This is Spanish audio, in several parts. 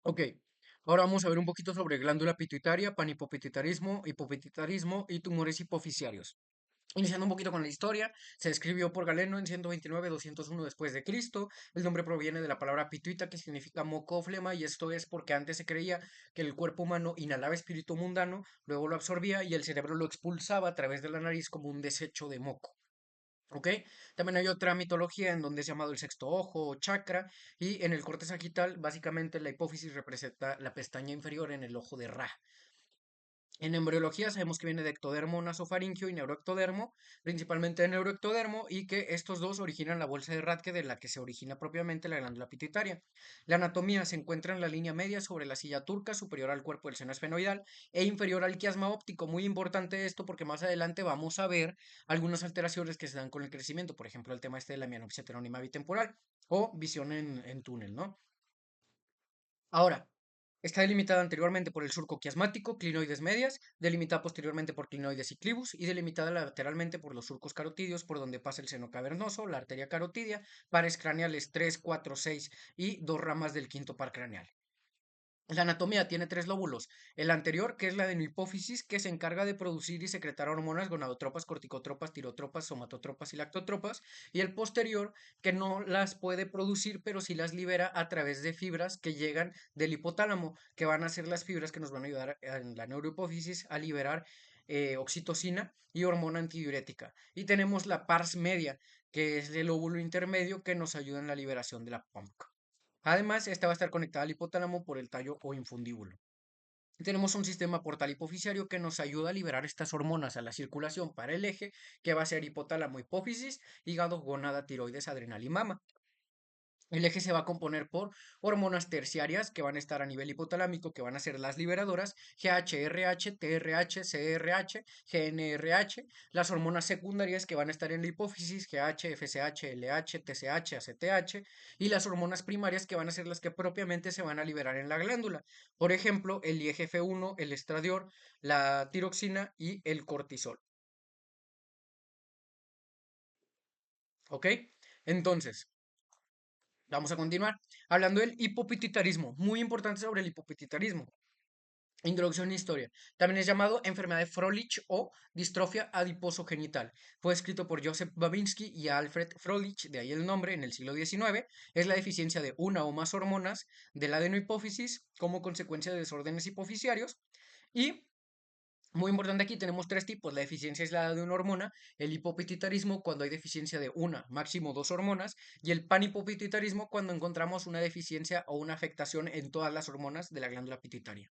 Ok, ahora vamos a ver un poquito sobre glándula pituitaria, panhipopituitarismo, hipopituitarismo y tumores hipofisiarios. Iniciando un poquito con la historia, se escribió por Galeno en 129-201 después de Cristo. El nombre proviene de la palabra pituita, que significa moco o flema, y esto es porque antes se creía que el cuerpo humano inhalaba espíritu mundano, luego lo absorbía y el cerebro lo expulsaba a través de la nariz como un desecho de moco. ¿Ok? También hay otra mitología en donde es llamado el sexto ojo o chakra, y en el corte sagital, básicamente la hipófisis representa la pestaña inferior en el ojo de Ra. En embriología sabemos que viene de ectodermo nasofaringio y neuroectodermo, principalmente de neuroectodermo, y que estos dos originan la bolsa de Rathke de la que se origina propiamente la glándula pituitaria. La anatomía se encuentra en la línea media sobre la silla turca, superior al cuerpo del seno esfenoidal e inferior al quiasma óptico. Muy importante esto porque más adelante vamos a ver algunas alteraciones que se dan con el crecimiento, por ejemplo, el tema este de la mianopsia heterónima bitemporal o visión en túnel, ¿no? Ahora, está delimitada anteriormente por el surco quiasmático, clinoides medias, delimitada posteriormente por clinoides y clivus, y delimitada lateralmente por los surcos carotidios, por donde pasa el seno cavernoso, la arteria carotidia, pares craneales 3, 4, 6 y dos ramas del quinto par craneal. La anatomía tiene tres lóbulos. El anterior, que es la adenohipófisis, que se encarga de producir y secretar hormonas gonadotropas, corticotropas, tirotropas, somatotropas y lactotropas. Y el posterior, que no las puede producir, pero sí las libera a través de fibras que llegan del hipotálamo, que van a ser las fibras que nos van a ayudar en la neurohipófisis a liberar oxitocina y hormona antidiurética. Y tenemos la pars media, que es el lóbulo intermedio que nos ayuda en la liberación de la PAMC. Además, esta va a estar conectada al hipotálamo por el tallo o infundíbulo. Tenemos un sistema portal hipoficiario que nos ayuda a liberar estas hormonas a la circulación para el eje, que va a ser hipotálamo, hipófisis, hígado, gónada, tiroides, adrenal y mama. El eje se va a componer por hormonas terciarias que van a estar a nivel hipotalámico, que van a ser las liberadoras, GHRH, TRH, CRH, GNRH, las hormonas secundarias que van a estar en la hipófisis, GH, FSH, LH, TSH, ACTH, y las hormonas primarias que van a ser las que propiamente se van a liberar en la glándula. Por ejemplo, el IGF-1, el estradiol, la tiroxina y el cortisol. ¿Ok? Entonces, vamos a continuar hablando del hipopituitarismo. Muy importante sobre el hipopituitarismo. Introducción e historia. También es llamado enfermedad de Froelich o distrofia adiposogenital. Fue escrito por Joseph Babinski y Alfred Froelich, de ahí el nombre, en el siglo XIX. Es la deficiencia de una o más hormonas de la adenohipófisis como consecuencia de desórdenes hipofisiarios. Y muy importante, aquí tenemos tres tipos: la deficiencia aislada de una hormona, el hipopituitarismo cuando hay deficiencia de una, máximo dos hormonas, y el panhipopituitarismo cuando encontramos una deficiencia o una afectación en todas las hormonas de la glándula pituitaria.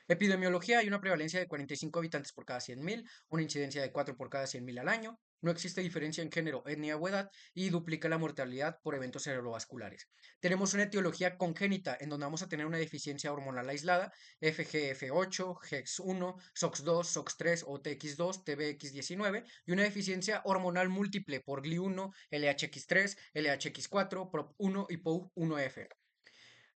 Epidemiología: hay una prevalencia de 45 habitantes por cada 100.000, una incidencia de 4 por cada 100.000 al año, no existe diferencia en género, etnia o edad y duplica la mortalidad por eventos cerebrovasculares. Tenemos una etiología congénita en donde vamos a tener una deficiencia hormonal aislada, FGF8, HEX1, SOX2, SOX3 o TX2, TBX19, y una deficiencia hormonal múltiple por GLI1, LHX3, LHX4, PROP1 y POU1F.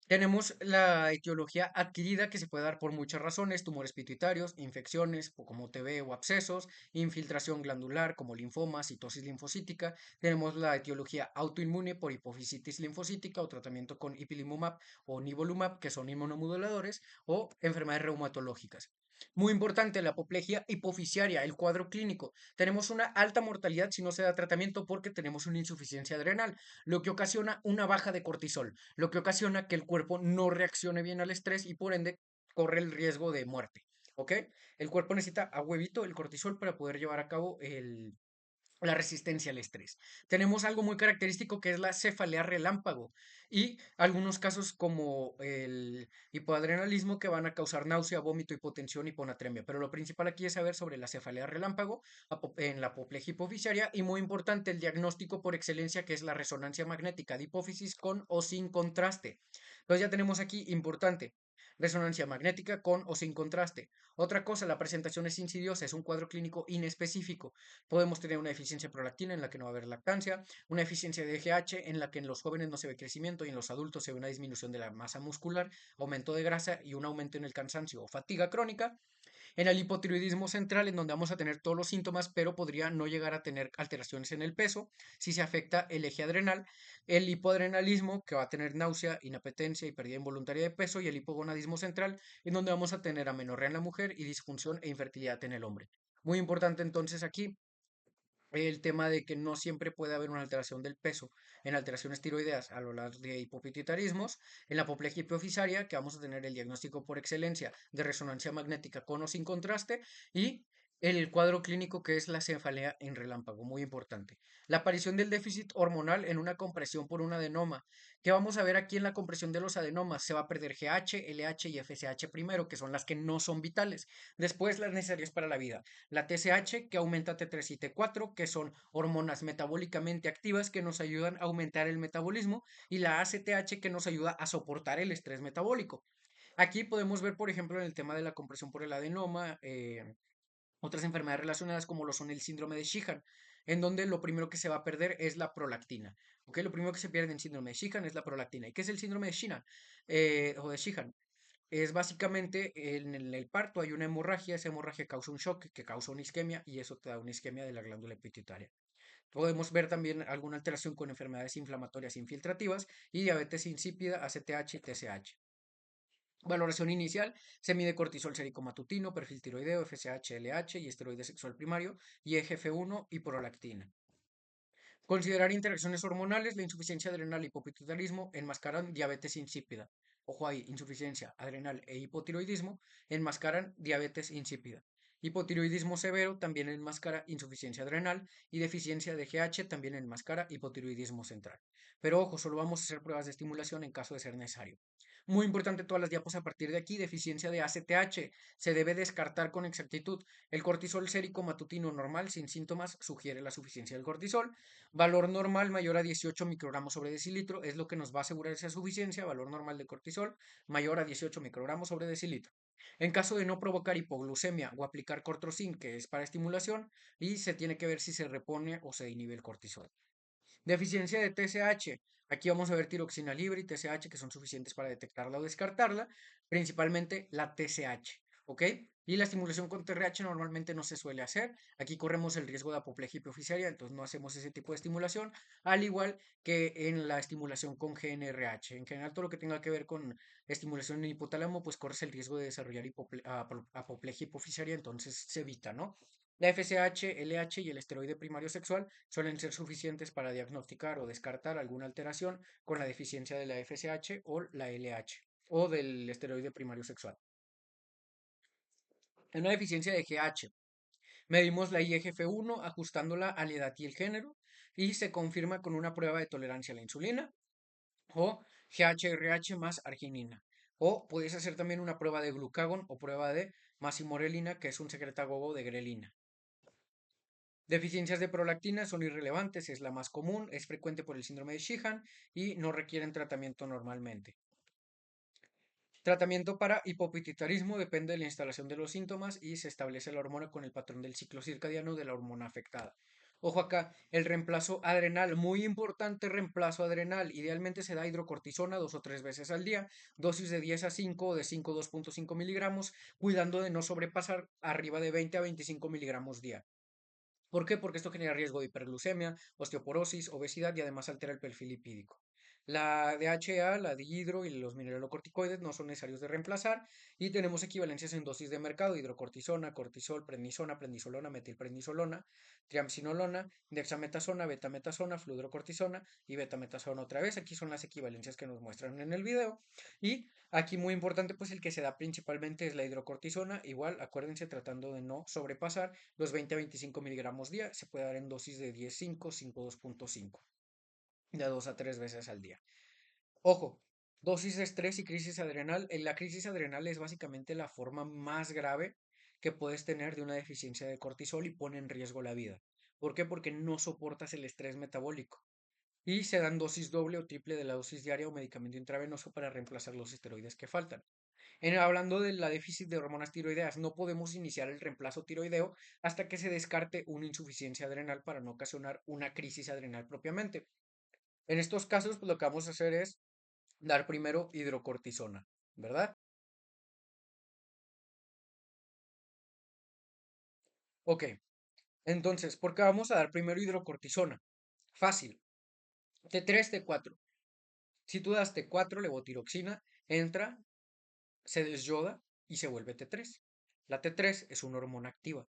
Tenemos la etiología adquirida, que se puede dar por muchas razones: tumores pituitarios, infecciones como TB o abscesos, infiltración glandular como linfoma, citosis linfocítica. Tenemos la etiología autoinmune por hipofisitis linfocítica o tratamiento con ipilimumab o nivolumab, que son inmunomoduladores, o enfermedades reumatológicas. Muy importante, la apoplejía hipofisiaria, el cuadro clínico. Tenemos una alta mortalidad si no se da tratamiento porque tenemos una insuficiencia adrenal, lo que ocasiona una baja de cortisol, lo que ocasiona que el cuerpo no reaccione bien al estrés y por ende corre el riesgo de muerte. ¿Ok? El cuerpo necesita a huevito el cortisol para poder llevar a cabo la resistencia al estrés. Tenemos algo muy característico que es la cefalea relámpago y algunos casos como el hipoadrenalismo que van a causar náusea, vómito, hipotensión, hiponatremia. Pero lo principal aquí es saber sobre la cefalea relámpago en la apoplejía hipofisiaria, y muy importante el diagnóstico por excelencia, que es la resonancia magnética de hipófisis con o sin contraste. Entonces ya tenemos aquí importante: resonancia magnética con o sin contraste. Otra cosa, la presentación es insidiosa, es un cuadro clínico inespecífico. Podemos tener una deficiencia de prolactina en la que no va a haber lactancia, una deficiencia de GH en la que en los jóvenes no se ve crecimiento y en los adultos se ve una disminución de la masa muscular, aumento de grasa y un aumento en el cansancio o fatiga crónica. En el hipotiroidismo central, en donde vamos a tener todos los síntomas, pero podría no llegar a tener alteraciones en el peso si se afecta el eje adrenal. El hipoadrenalismo, que va a tener náusea, inapetencia y pérdida involuntaria de peso. Y el hipogonadismo central, en donde vamos a tener amenorrea en la mujer y disfunción e infertilidad en el hombre. Muy importante entonces aquí el tema de que no siempre puede haber una alteración del peso en alteraciones tiroideas a lo largo de hipopituitarismos, en la apoplejía hipofisaria, que vamos a tener el diagnóstico por excelencia de resonancia magnética con o sin contraste, y el cuadro clínico que es la cefalea en relámpago, muy importante. La aparición del déficit hormonal en una compresión por un adenoma. ¿Qué vamos a ver aquí en la compresión de los adenomas? Se va a perder GH, LH y FSH primero, que son las que no son vitales. Después las necesarias para la vida. La TSH que aumenta T3 y T4, que son hormonas metabólicamente activas que nos ayudan a aumentar el metabolismo, y la ACTH que nos ayuda a soportar el estrés metabólico. Aquí podemos ver, por ejemplo, en el tema de la compresión por el adenoma, otras enfermedades relacionadas como lo son el síndrome de Sheehan, en donde lo primero que se va a perder es la prolactina. ¿Ok? Lo primero que se pierde en síndrome de Sheehan es la prolactina. ¿Y qué es el síndrome de Sheehan? O de Sheehan. Es básicamente en el parto hay una hemorragia, esa hemorragia causa un shock que causa una isquemia y eso te da una isquemia de la glándula pituitaria. Podemos ver también alguna alteración con enfermedades inflamatorias infiltrativas y diabetes insípida, ACTH y TSH. Valoración inicial, se mide cortisol sérico matutino, perfil tiroideo, FSH, LH y esteroide sexual primario y EGF1 y prolactina. Considerar interacciones hormonales, la insuficiencia adrenal y hipopituitarismo enmascaran diabetes insípida. Ojo ahí, insuficiencia adrenal e hipotiroidismo enmascaran diabetes insípida. Hipotiroidismo severo también enmascara insuficiencia adrenal y deficiencia de GH también enmascara hipotiroidismo central. Pero ojo, solo vamos a hacer pruebas de estimulación en caso de ser necesario. Muy importante todas las diapos a partir de aquí, deficiencia de ACTH. Se debe descartar con exactitud. El cortisol sérico matutino normal sin síntomas sugiere la suficiencia del cortisol. Valor normal mayor a 18 microgramos sobre decilitro es lo que nos va a asegurar esa suficiencia. Valor normal de cortisol mayor a 18 microgramos sobre decilitro. En caso de no provocar hipoglucemia o aplicar cortrosyn, que es para estimulación, y se tiene que ver si se repone o se inhibe el cortisol. Deficiencia de TSH. Aquí vamos a ver tiroxina libre y TSH que son suficientes para detectarla o descartarla, principalmente la TSH, ¿ok? Y la estimulación con TRH normalmente no se suele hacer. Aquí corremos el riesgo de apoplejía hipoficiaria, entonces no hacemos ese tipo de estimulación, al igual que en la estimulación con GNRH. En general, todo lo que tenga que ver con estimulación en hipotálamo, pues corres el riesgo de desarrollar apoplejía hipoficiaria, entonces se evita, ¿no? La FSH, LH y el esteroide primario sexual suelen ser suficientes para diagnosticar o descartar alguna alteración con la deficiencia de la FSH o la LH o del esteroide primario sexual. En una deficiencia de GH, medimos la IGF-1 ajustándola a la edad y el género y se confirma con una prueba de tolerancia a la insulina o GHRH más arginina. O puedes hacer también una prueba de glucagón o prueba de masimorelina, que es un secretagogo de grelina. Deficiencias de prolactina son irrelevantes, es la más común, es frecuente por el síndrome de Sheehan y no requieren tratamiento normalmente. Tratamiento para hipopituitarismo depende de la instalación de los síntomas y se establece la hormona con el patrón del ciclo circadiano de la hormona afectada. Ojo acá, el reemplazo adrenal, muy importante reemplazo adrenal. Idealmente se da hidrocortisona 2 o 3 veces al día, dosis de 10 a 5 o de 5 a 2,5 miligramos, cuidando de no sobrepasar arriba de 20 a 25 miligramos día. ¿Por qué? Porque esto genera riesgo de hiperglucemia, osteoporosis, obesidad y además altera el perfil lipídico. La DHA, la dihidro y los mineralocorticoides no son necesarios de reemplazar y tenemos equivalencias en dosis de mercado, hidrocortisona, cortisol, prednisona, prednisolona, metilprednisolona, triamcinolona, dexametasona, betametasona, fludrocortisona y betametasona otra vez. Aquí son las equivalencias que nos muestran en el video. Y aquí muy importante, pues el que se da principalmente es la hidrocortisona, igual acuérdense tratando de no sobrepasar los 20 a 25 miligramos día, se puede dar en dosis de 10,5, 5,2,5, de 2 a 3 veces al día. Ojo, dosis de estrés y crisis adrenal. La crisis adrenal es básicamente la forma más grave que puedes tener de una deficiencia de cortisol y pone en riesgo la vida. ¿Por qué? Porque no soportas el estrés metabólico. Y se dan dosis doble o triple de la dosis diaria o medicamento intravenoso para reemplazar los esteroides que faltan. Hablando de la déficit de hormonas tiroideas, no podemos iniciar el reemplazo tiroideo hasta que se descarte una insuficiencia adrenal para no ocasionar una crisis adrenal propiamente. En estos casos, pues, lo que vamos a hacer es dar primero hidrocortisona, ¿verdad? Ok, entonces, ¿por qué vamos a dar primero hidrocortisona? Fácil, T3, T4. Si tú das T4, levotiroxina, entra, se desyoda y se vuelve T3. La T3 es una hormona activa,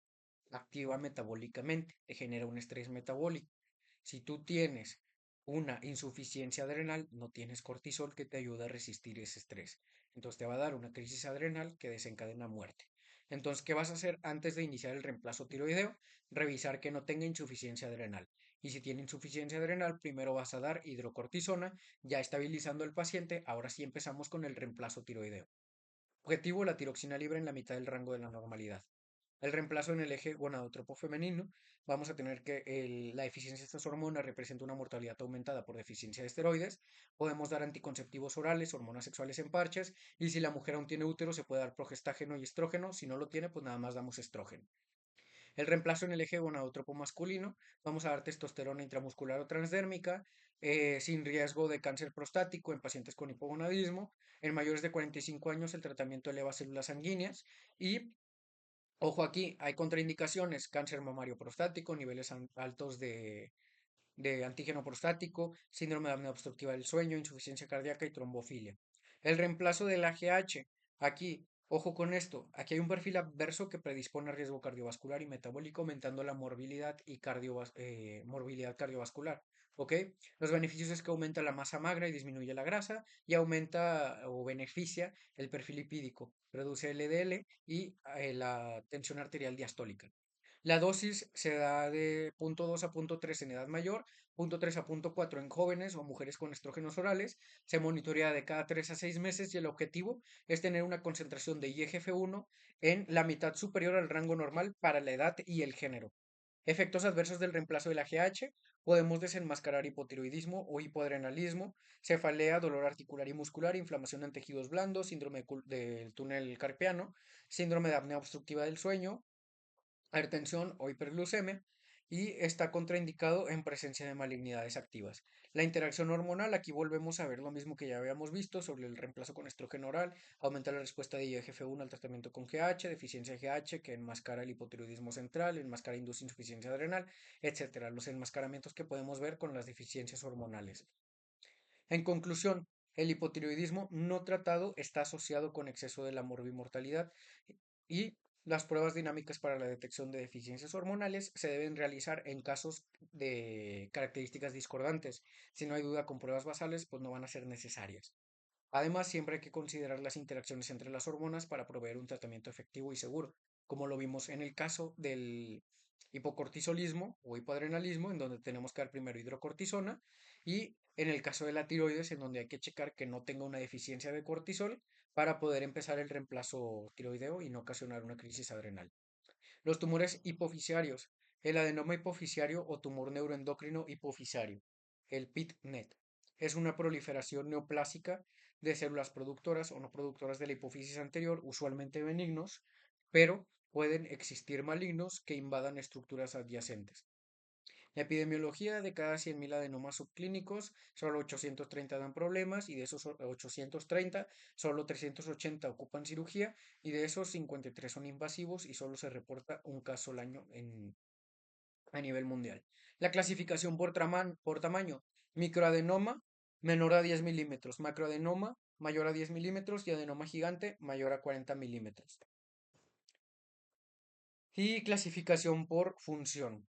activa metabólicamente, te genera un estrés metabólico. Si tú tienes una insuficiencia adrenal, no tienes cortisol que te ayuda a resistir ese estrés. Entonces te va a dar una crisis adrenal que desencadena muerte. Entonces, ¿qué vas a hacer antes de iniciar el reemplazo tiroideo? Revisar que no tenga insuficiencia adrenal. Y si tiene insuficiencia adrenal, primero vas a dar hidrocortisona, ya estabilizando al paciente. Ahora sí empezamos con el reemplazo tiroideo. Objetivo, la tiroxina libre en la mitad del rango de la normalidad. El reemplazo en el eje gonadotropo femenino, vamos a tener que la deficiencia de estas hormonas representa una mortalidad aumentada por deficiencia de esteroides. Podemos dar anticonceptivos orales, hormonas sexuales en parches, y si la mujer aún tiene útero, se puede dar progestágeno y estrógeno. Si no lo tiene, pues nada más damos estrógeno. El reemplazo en el eje gonadotropo masculino, vamos a dar testosterona intramuscular o transdérmica, sin riesgo de cáncer prostático en pacientes con hipogonadismo. En mayores de 45 años, el tratamiento eleva células sanguíneas y ojo aquí, hay contraindicaciones, cáncer mamario prostático, niveles altos de antígeno prostático, síndrome de apnea obstructiva del sueño, insuficiencia cardíaca y trombofilia. El reemplazo del AGH, aquí, ojo con esto, aquí hay un perfil adverso que predispone a riesgo cardiovascular y metabólico, aumentando la morbilidad y morbilidad cardiovascular. ¿Ok? Los beneficios es que aumenta la masa magra y disminuye la grasa y aumenta o beneficia el perfil lipídico, reduce el LDL y la tensión arterial diastólica. La dosis se da de 0,2 a 0,3 en edad mayor, 0,3 a 0,4 en jóvenes o mujeres con estrógenos orales. Se monitorea de cada 3 a 6 meses y el objetivo es tener una concentración de IGF-1 en la mitad superior al rango normal para la edad y el género. Efectos adversos del reemplazo del AGH. Podemos desenmascarar hipotiroidismo o hipoadrenalismo, cefalea, dolor articular y muscular, inflamación en tejidos blandos, síndrome del túnel carpiano, síndrome de apnea obstructiva del sueño, hipertensión o hiperglucemia y está contraindicado en presencia de malignidades activas. La interacción hormonal, aquí volvemos a ver lo mismo que ya habíamos visto sobre el reemplazo con estrógeno oral, aumenta la respuesta de IGF-1 al tratamiento con GH, deficiencia de GH que enmascara el hipotiroidismo central, enmascara induce insuficiencia adrenal, etcétera. Los enmascaramientos que podemos ver con las deficiencias hormonales. En conclusión, el hipotiroidismo no tratado está asociado con exceso de la morbimortalidad y las pruebas dinámicas para la detección de deficiencias hormonales se deben realizar en casos de características discordantes. Si no hay duda con pruebas basales, pues no van a ser necesarias. Además, siempre hay que considerar las interacciones entre las hormonas para proveer un tratamiento efectivo y seguro, como lo vimos en el caso del hipocortisolismo o hipoadrenalismo, en donde tenemos que dar primero hidrocortisona, y en el caso de la tiroides, en donde hay que checar que no tenga una deficiencia de cortisol para poder empezar el reemplazo tiroideo y no ocasionar una crisis adrenal. Los tumores hipofisiarios, el adenoma hipofisiario o tumor neuroendocrino hipofisiario, el PIT-NET, es una proliferación neoplásica de células productoras o no productoras de la hipófisis anterior, usualmente benignos, pero pueden existir malignos que invadan estructuras adyacentes. La epidemiología de cada 100.000 adenomas subclínicos, solo 830 dan problemas y de esos 830, solo 380 ocupan cirugía y de esos 53 son invasivos y solo se reporta un caso al año a nivel mundial. La clasificación por tamaño, microadenoma menor a 10 milímetros, macroadenoma mayor a 10 milímetros y adenoma gigante mayor a 40 milímetros. Y clasificación por función.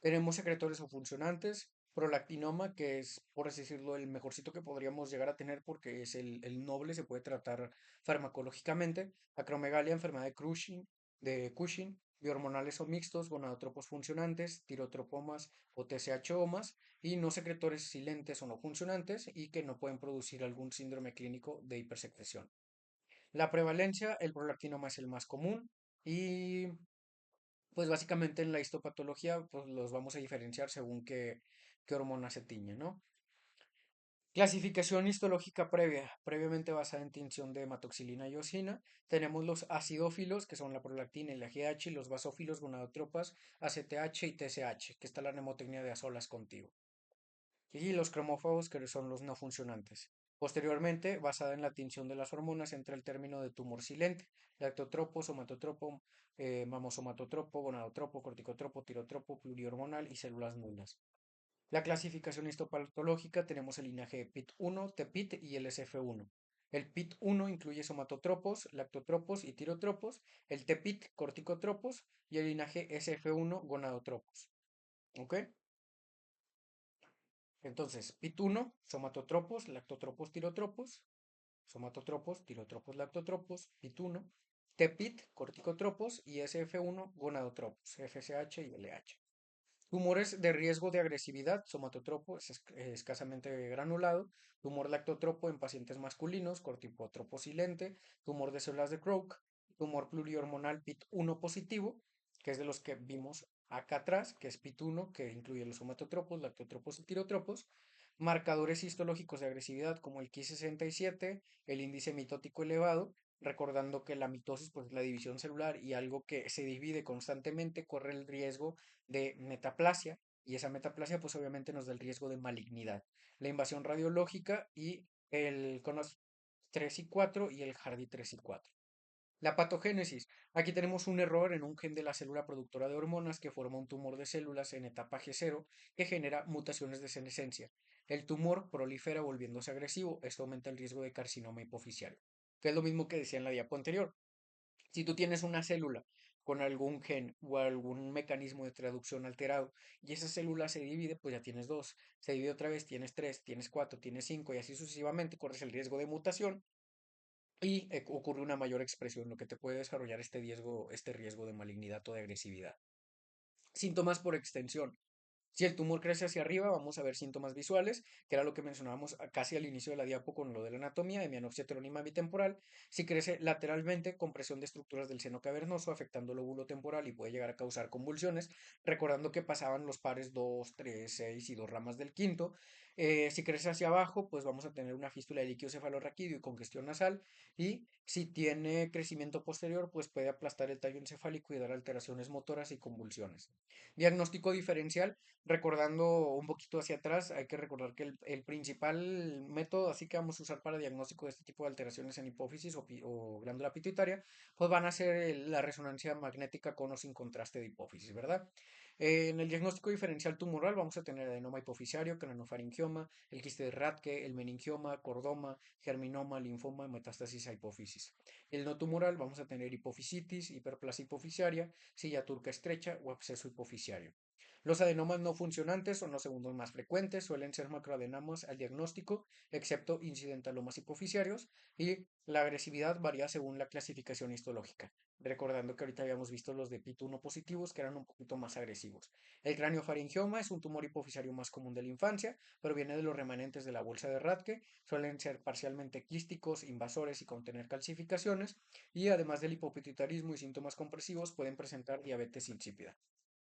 Tenemos secretores o funcionantes, prolactinoma, que es, por así decirlo, el mejorcito que podríamos llegar a tener porque es el noble, se puede tratar farmacológicamente. Acromegalia, enfermedad de Cushing, bihormonales o mixtos, gonadotropos funcionantes, tirotropomas o TSH-omas, y no secretores silentes o no funcionantes y que no pueden producir algún síndrome clínico de hipersecreción. La prevalencia, el prolactinoma es el más común y pues básicamente en la histopatología, pues los vamos a diferenciar según qué hormona se tiñe, ¿no? Clasificación histológica previa, previamente basada en tinción de hematoxilina y eosina. Tenemos los acidófilos, que son la prolactina y la GH, y los basófilos, gonadotropas, ACTH y TSH, que está la mnemotecnia de a solas contigo. Y los cromófagos, que son los no funcionantes. Posteriormente, basada en la tinción de las hormonas, entra el término de tumor silente, lactotropo, somatotropo, mamosomatotropo, gonadotropo, corticotropo, tirotropo, plurihormonal y células nulas. La clasificación histopatológica tenemos el linaje de PIT1, TPIT y el SF1. El PIT1 incluye somatotropos, lactotropos y tirotropos, el TPIT corticotropos y el linaje SF1 gonadotropos. ¿Ok? Entonces, PIT1, somatotropos, lactotropos, tirotropos, somatotropos, tirotropos, lactotropos, PIT1, TPIT, corticotropos y SF1, gonadotropos, FSH y LH. Tumores de riesgo de agresividad, somatotropo es escasamente granulado, tumor lactotropo en pacientes masculinos, corticotropo silente, tumor de células de Crouch, tumor plurihormonal PIT1 positivo, que es de los que vimos acá atrás, que es PIT1, que incluye los somatotropos, lactotropos y tirotropos, marcadores histológicos de agresividad como el Ki67, el índice mitótico elevado, recordando que la mitosis pues, es la división celular y algo que se divide constantemente corre el riesgo de metaplasia y esa metaplasia pues obviamente nos da el riesgo de malignidad. La invasión radiológica y el CONOS 3 y 4 y el HARDI 3 y 4. La patogénesis. Aquí tenemos un error en un gen de la célula productora de hormonas que forma un tumor de células en etapa G0 que genera mutaciones de senescencia. El tumor prolifera volviéndose agresivo. Esto aumenta el riesgo de carcinoma hipoficiario, que es lo mismo que decía en la diapo anterior. Si tú tienes una célula con algún gen o algún mecanismo de traducción alterado y esa célula se divide, pues ya tienes dos. Se divide otra vez, tienes tres, tienes cuatro, tienes cinco y así sucesivamente, corres el riesgo de mutación y ocurre una mayor expresión, lo que te puede desarrollar este riesgo de malignidad o de agresividad. Síntomas por extensión. Si el tumor crece hacia arriba, vamos a ver síntomas visuales, que era lo que mencionábamos casi al inicio de la diapo con lo de la anatomía, hemianopsia heterónima bitemporal. Si crece lateralmente, compresión de estructuras del seno cavernoso, afectando el lóbulo temporal y puede llegar a causar convulsiones, recordando que pasaban los pares 2, 3, 6 y dos ramas del quinto. Si crece hacia abajo, pues vamos a tener una fístula de líquido cefalorraquídeo y congestión nasal. Y si tiene crecimiento posterior, pues puede aplastar el tallo encefálico y dar alteraciones motoras y convulsiones. Diagnóstico diferencial. Recordando un poquito hacia atrás, hay que recordar que el principal método, así que vamos a usar para diagnóstico de este tipo de alteraciones en hipófisis o glándula pituitaria, pues van a ser la resonancia magnética con o sin contraste de hipófisis, ¿verdad? En el diagnóstico diferencial tumoral vamos a tener adenoma hipoficiario, craniofaringioma, el quiste de Rathke, el meningioma, cordoma, germinoma, linfoma, metástasis a hipófisis. El no tumoral vamos a tener hipofisitis, hiperplasia hipoficiaria, silla turca estrecha o absceso hipoficiario. Los adenomas no funcionantes son los segundos más frecuentes, suelen ser macroadenomas al diagnóstico, excepto incidentalomas hipoficiarios, y la agresividad varía según la clasificación histológica. Recordando que ahorita habíamos visto los de PIT1 positivos que eran un poquito más agresivos. El craniofaringioma es un tumor hipoficiario más común de la infancia, pero viene de los remanentes de la bolsa de Rathke, suelen ser parcialmente quísticos, invasores y contener calcificaciones, y además del hipopituitarismo y síntomas compresivos pueden presentar diabetes insípida.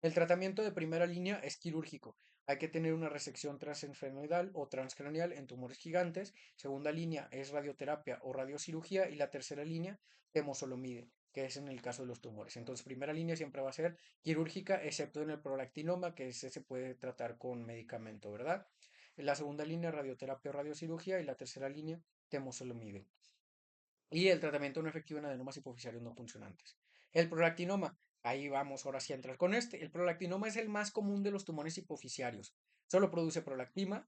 El tratamiento de primera línea es quirúrgico. Hay que tener una resección transesfenoidal o transcraneal en tumores gigantes. Segunda línea es radioterapia o radiocirugía. Y la tercera línea, temozolomide, que es en el caso de los tumores. Entonces, primera línea siempre va a ser quirúrgica, excepto en el prolactinoma, que ese se puede tratar con medicamento, ¿verdad? En la segunda línea, radioterapia o radiocirugía. Y la tercera línea, temozolomide. Y el tratamiento no efectivo en adenomas hipoficiarios no funcionantes. El prolactinoma, ahí vamos ahora sí a entrar con este. El prolactinoma es el más común de los tumores hipoficiarios. Solo produce prolactina,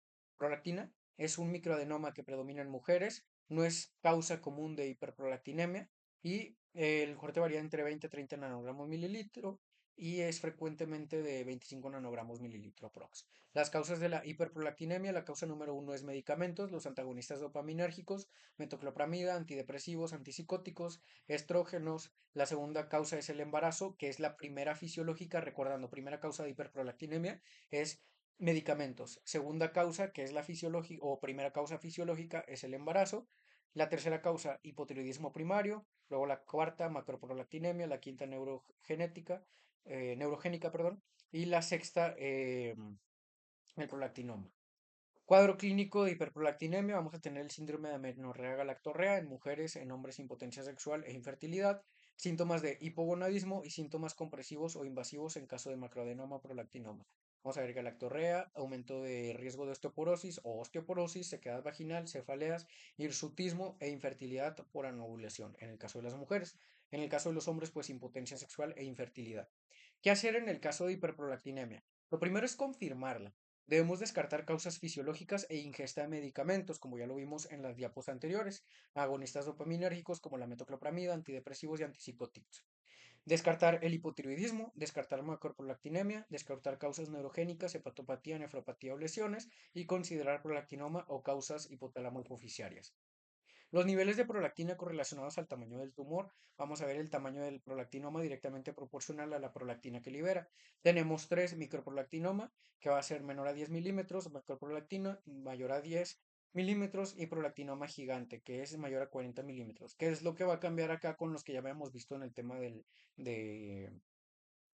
es un microadenoma que predomina en mujeres, no es causa común de hiperprolactinemia y el corte varía entre 20 y 30 nanogramos mililitro y es frecuentemente de 25 nanogramos mililitro prox. Las causas de la hiperprolactinemia, la causa número uno es medicamentos, los antagonistas dopaminérgicos, metoclopramida, antidepresivos, antipsicóticos, estrógenos. La segunda causa es el embarazo, que es la primera fisiológica, recordando, primera causa de hiperprolactinemia es medicamentos. Segunda causa, que es la fisiológica o primera causa fisiológica, es el embarazo. La tercera causa, hipotiroidismo primario. Luego la cuarta, macroprolactinemia. La quinta, neurogénica, perdón. Y la sexta, el prolactinoma. Cuadro clínico de hiperprolactinemia, vamos a tener el síndrome de amenorrea galactorrea en mujeres, en hombres, impotencia sexual e infertilidad, síntomas de hipogonadismo y síntomas compresivos o invasivos en caso de macroadenoma o prolactinoma. Vamos a ver galactorrea, aumento de riesgo de osteoporosis o osteoporosis, sequedad vaginal, cefaleas, hirsutismo e infertilidad por anovulación, en el caso de las mujeres. En el caso de los hombres, pues impotencia sexual e infertilidad. ¿Qué hacer en el caso de hiperprolactinemia? Lo primero es confirmarla. Debemos descartar causas fisiológicas e ingesta de medicamentos, como ya lo vimos en las diapos anteriores, agonistas dopaminérgicos como la metoclopramida, antidepresivos y antipsicóticos. Descartar el hipotiroidismo, descartar macroprolactinemia, descartar causas neurogénicas, hepatopatía, nefropatía o lesiones y considerar prolactinoma o causas hipotálamo-hipofisiarias. Los niveles de prolactina correlacionados al tamaño del tumor. Vamos a ver el tamaño del prolactinoma directamente proporcional a la prolactina que libera. Tenemos tres: microprolactinoma, que va a ser menor a 10 milímetros, macroprolactina mayor a 10 milímetros y prolactinoma gigante, que es mayor a 40 milímetros. ¿Qué es lo que va a cambiar acá con los que ya habíamos visto en el tema de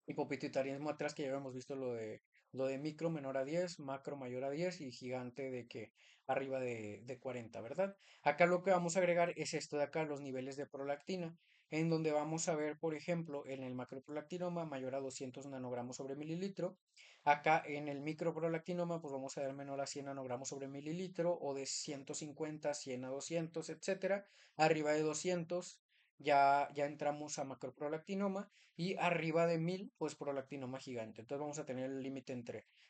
hipopituitarismo atrás, que ya habíamos visto lo de micro menor a 10, macro mayor a 10 y gigante de que arriba de 40, ¿verdad? Acá lo que vamos a agregar es esto de acá, los niveles de prolactina, en donde vamos a ver, por ejemplo, en el macroprolactinoma mayor a 200 nanogramos sobre mililitro. Acá en el microprolactinoma, pues vamos a ver menor a 100 nanogramos sobre mililitro o de 150, 100 a 200, etcétera. Arriba de 200 ya entramos a macroprolactinoma y arriba de 1000 pues prolactinoma gigante. Entonces vamos a tener el límite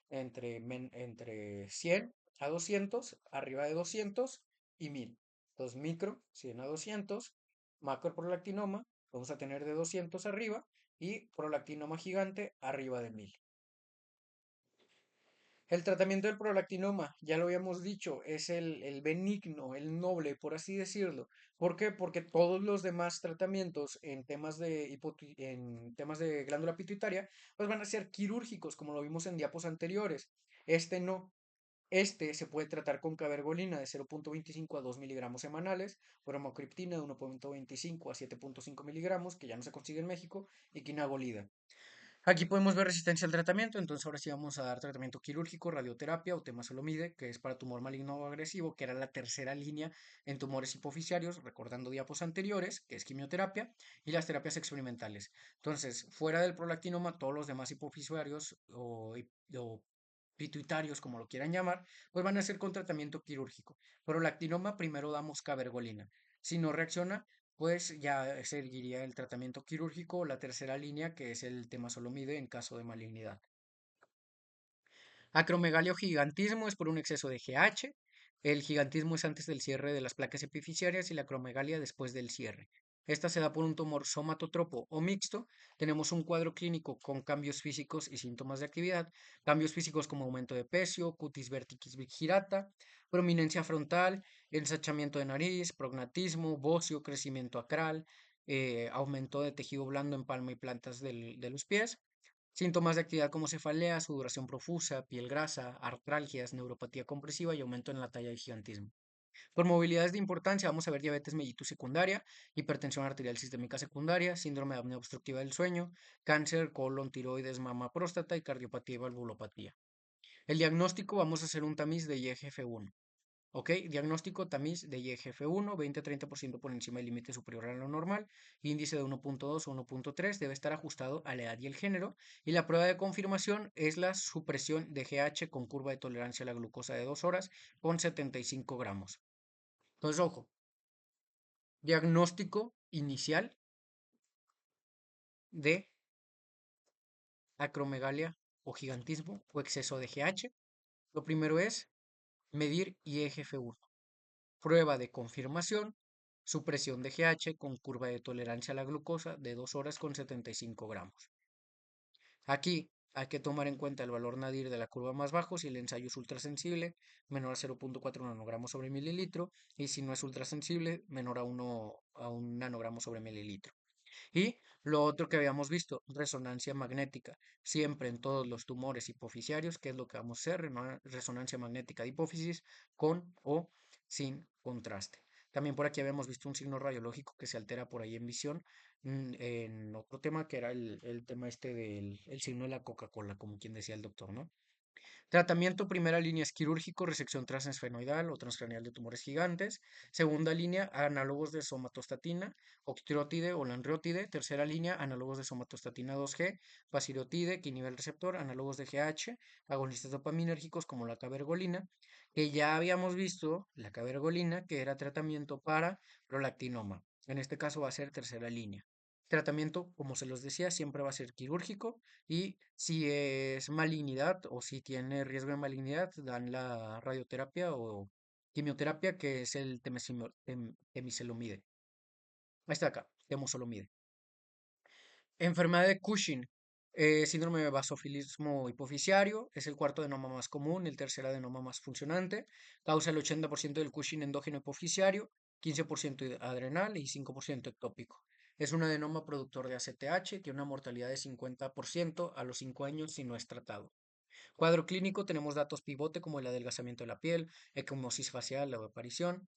entre 100 a 200, arriba de 200 y 1000. Entonces micro, 100 a 200, macroprolactinoma, vamos a tener de 200 arriba y prolactinoma gigante arriba de 1000. El tratamiento del prolactinoma, ya lo habíamos dicho, es el benigno, el noble, por así decirlo. ¿Por qué? Porque todos los demás tratamientos en temas de glándula pituitaria, pues van a ser quirúrgicos, como lo vimos en diapos anteriores. Este no. Este se puede tratar con cabergolina de 0,25 a 2 miligramos semanales, bromocriptina de 1,25 a 7,5 miligramos, que ya no se consigue en México, y quinagolida. Aquí podemos ver resistencia al tratamiento, entonces ahora sí vamos a dar tratamiento quirúrgico, radioterapia o temazolomide, que es para tumor maligno o agresivo, que era la tercera línea en tumores hipoficiarios, recordando diapos anteriores, que es quimioterapia, y las terapias experimentales. Entonces, fuera del prolactinoma, todos los demás hipoficiarios o pituitarios, como lo quieran llamar, pues van a ser con tratamiento quirúrgico. Prolactinoma, primero damos cabergolina. Si no reacciona, pues ya seguiría el tratamiento quirúrgico o la tercera línea, que es el temazolomide en caso de malignidad. Acromegalia o gigantismo es por un exceso de GH. El gigantismo es antes del cierre de las placas epifisiarias y la acromegalia después del cierre. Esta se da por un tumor somatotropo o mixto. Tenemos un cuadro clínico con cambios físicos y síntomas de actividad. Cambios físicos como aumento de peso, cutis verticis vigirata, prominencia frontal, ensachamiento de nariz, prognatismo, bocio, crecimiento acral, aumento de tejido blando en palma y plantas de los pies. Síntomas de actividad como cefalea, sudoración profusa, piel grasa, artralgias, neuropatía compresiva y aumento en la talla de gigantismo. Por movilidades de importancia vamos a ver diabetes mellitus secundaria, hipertensión arterial sistémica secundaria, síndrome de apnea obstructiva del sueño, cáncer, colon, tiroides, mama, próstata y cardiopatía y valvulopatía. El diagnóstico, vamos a hacer un tamiz de IGF-1. ¿Ok? Diagnóstico tamiz de IGF-1, 20-30% por encima del límite superior a lo normal, índice de 1,2 o 1,3 debe estar ajustado a la edad y el género, y la prueba de confirmación es la supresión de GH con curva de tolerancia a la glucosa de 2 horas con 75 gramos. Entonces, ojo, diagnóstico inicial de acromegalia o gigantismo o exceso de GH. Lo primero es medir IGF-1. Prueba de confirmación, supresión de GH con curva de tolerancia a la glucosa de 2 horas con 75 gramos. Aquí hay que tomar en cuenta el valor nadir de la curva más bajo si el ensayo es ultrasensible, menor a 0,4 nanogramos sobre mililitro, y si no es ultrasensible, menor a un nanogramo sobre mililitro. Y lo otro que habíamos visto, resonancia magnética, siempre en todos los tumores hipoficiarios, que es lo que vamos a hacer, resonancia magnética de hipófisis con o sin contraste. También por aquí habíamos visto un signo radiológico que se altera por ahí en visión, en otro tema que era el tema este del el signo de la Coca-Cola, como quien decía el doctor, ¿no? Tratamiento, primera línea es quirúrgico, resección transesfenoidal o transcranial de tumores gigantes. Segunda línea, análogos de somatostatina, octreotide o lanreotide. Tercera línea, análogos de somatostatina 2G, pasireotide, que inhibe el receptor, análogos de GH, agonistas dopaminérgicos como la cabergolina, que ya habíamos visto, la cabergolina, que era tratamiento para prolactinoma. En este caso va a ser tercera línea. Tratamiento, como se los decía, siempre va a ser quirúrgico y si es malignidad o si tiene riesgo de malignidad, dan la radioterapia o quimioterapia, que es el temicelomide. Ahí está acá, temozolomide. Enfermedad de Cushing, síndrome de vasofilismo hipofisiario, es el cuarto adenoma más común, el tercer adenoma más funcionante, causa el 80% del Cushing endógeno hipofisiario, 15% adrenal y 5% ectópico. Es un adenoma productor de ACTH, tiene una mortalidad de 50% a los 5 años si no es tratado. Cuadro clínico, tenemos datos pivote como el adelgazamiento de la piel, equimosis facial o aparición,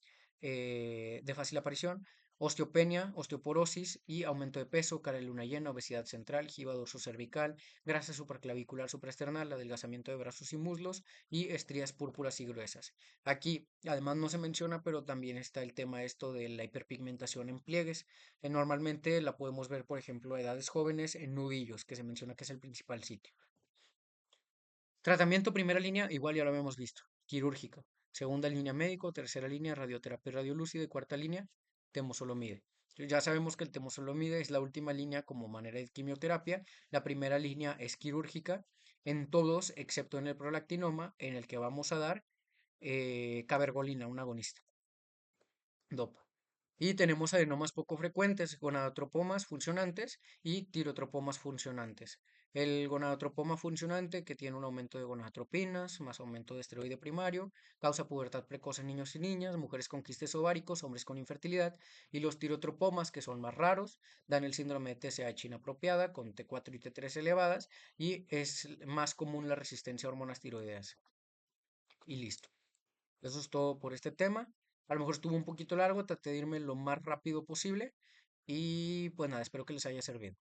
de fácil aparición, osteopenia, osteoporosis y aumento de peso, cara de luna llena, obesidad central, giba cervical, grasa supraclavicular supraesternal, adelgazamiento de brazos y muslos y estrías púrpuras y gruesas. Aquí, además no se menciona, pero también está el tema esto de la hiperpigmentación en pliegues. Normalmente la podemos ver, por ejemplo, a edades jóvenes en nudillos, que se menciona que es el principal sitio. Tratamiento primera línea, igual ya lo habíamos visto, quirúrgico. Segunda línea médico, tercera línea radioterapia y radiolúcida y cuarta línea temozolomide. Ya sabemos que el temozolomide es la última línea como manera de quimioterapia. La primera línea es quirúrgica en todos, excepto en el prolactinoma, en el que vamos a dar cabergolina, un agonista. DOPA. Y tenemos adenomas poco frecuentes, gonadotropomas funcionantes y tirotropomas funcionantes. El gonadotropoma funcionante, que tiene un aumento de gonadotropinas, más aumento de esteroide primario, causa pubertad precoz en niños y niñas, mujeres con quistes ováricos, hombres con infertilidad. Y los tirotropomas, que son más raros, dan el síndrome de TSH inapropiada, con T4 y T3 elevadas, y es más común la resistencia a hormonas tiroideas. Y listo. Eso es todo por este tema. A lo mejor estuvo un poquito largo, traté de irme lo más rápido posible y pues nada, espero que les haya servido.